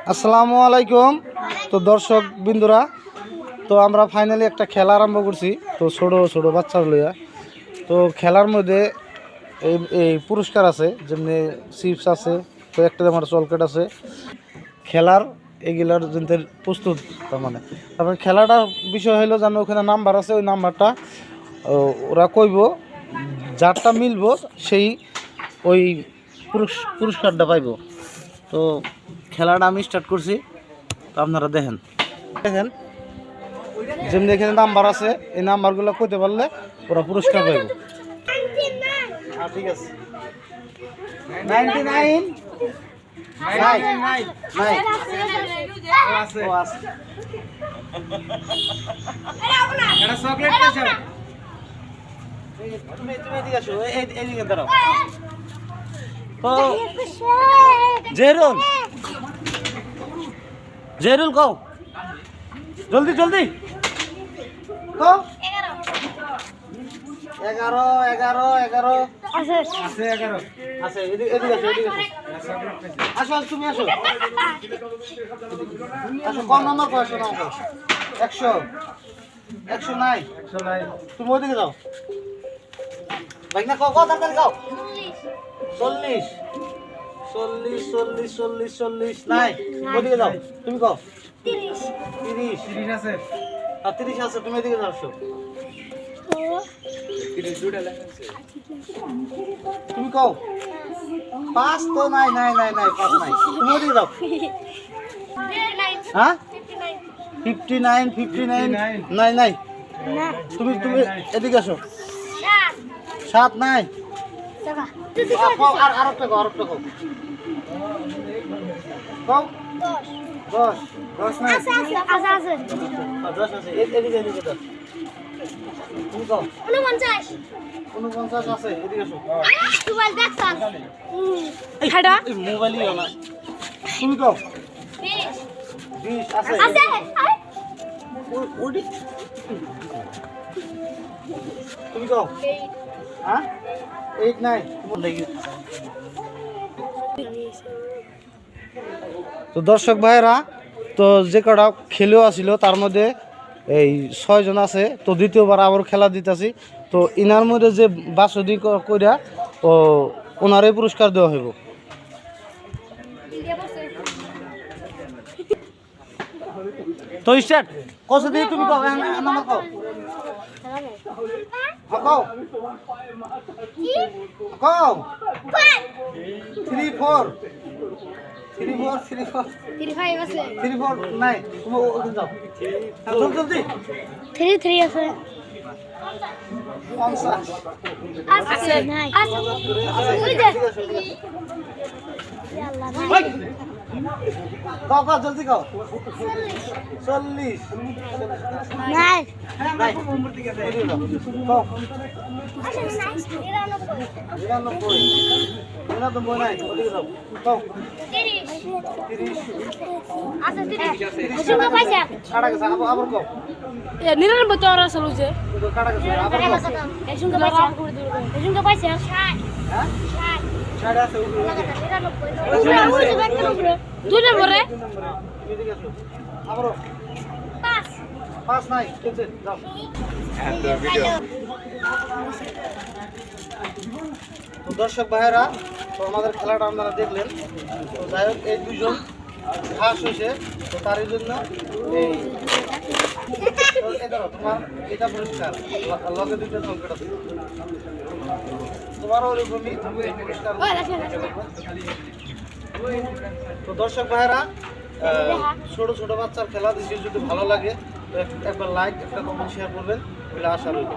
আসসালামু আলাইকুম। তো দর্শক বিন্দুরা, তো আমরা ফাইনালি একটা খেলা আরম্ভ করছি। তো ছোটো ছোটো বাচ্চার লইয়া তো খেলার মধ্যে এই এই পুরস্কার আছে, যেমনি চিপস আছে, তো একটা আমার চলকেট আছে। খেলার এগুলার যেতে প্রস্তুত, তারপরে খেলাটার বিষয় হলো জানো, ওখানে নাম্বার আছে, ওই নাম্বারটা ওরা কইব, যারটা মিলব সেই ওই পুরস্কারটা পাইব। তো খেলাটা আমি স্টার্ট করছি, তো আপনারা দেখেন যেমনি এখানে নাম্বার আছে, এই নাম্বারগুলো কইতে পারলে ওরা পুরস্কার পাইব। ঠিক আছে, 99 জেরুল কও, জলদি জলদি কও। 11 11 11 আছে 11 আছে। এদিকে আসো, তুমি আসো, কম নাম্বার কো, 100 নাম্বার, 100 100 নাই, তুমি ওইদিকে যাও ভাই, না কও তাড়াতাড়ি যাও। 40 40 40 40 40 নাই, ওইদিকে যাও, তুমি কও 30 আছে, আর 30 আছে, তুমি এদিকে যাও। তুমি কও 5, তো নাই নাই নাই নাই 5 নাই, তুমি ওদিকে যাও। হ্যাঁ 59 59 নাই নাই, তুমি তুমি এদিকে আসো। 7 নাই, আর আরেকটা কও, আরেকটা কও, 10 10 নাই, 10 আছে, এদিকে এদিকে দাও। তুমি কও 49 আছে, এদিকে আসো। মোবাইল দেখছাস? এইটা মোবাইলই না। তুমি কও 20 আছে আছে। ওডি তুমি কও 8, হ্যাঁ 8 নাই। তো দর্শক ভাইরা, তো যে কটা খেলেও আসিল তার মধ্যে এই 6 জন আছে। তো দ্বিতীয়বার আবার খেলা দিতেছি। তো ইনার মধ্যে যে বাসদি কইরা ও ওনারে পুরস্কার দেওয়া হইব। তো স্টার্ট কত দিয়ে তুমি কও, নাম্বার কও, কও কও 3 4 3 4 3 4 35 আছে, 3 4 নাই, তুমি ওখানে যাও, জলদি জলদি। 3 3 আছে, 50 আছে নাই, ওই দে আল্লাহ নাই, কও কও জলদি কও 40 নাই নাই, কও 99 নাই, ওদিকে যাও, কও 30 আছে, 30 সুন্দর পাইছে, কাটা গেছে, আবার কও 99 তো আর আসল হইছে, কাটা গেছে, আবার কও এই সুন্দর পাইছে, এই সুন্দর পাইছে 60, হ্যাঁ 60 আছে, দুই নম্বরে এদিকে আসো, আবারও 5 নাই, চলছে, যাও। তো দর্শক ভাইয়েরা, তো আমাদের খেলাটা আপনারা দেখলেন। তো যাই হোক, এই দুজন ঘাস হয়েছে, তো তারই জন্য এই ধরো তোমার এটা পুরস্কার, লগে দুইটা সংকট আছে, তোমারও ওরকমই পুরস্কার। তো দর্শক ভাইয়েরা, ছোট ছোট বাচ্চার খেলা দিচ্ছি, যদি ভালো লাগে তো একবার লাইক, একটা কমেন্ট, শেয়ার করবেন বলে আশা রইল।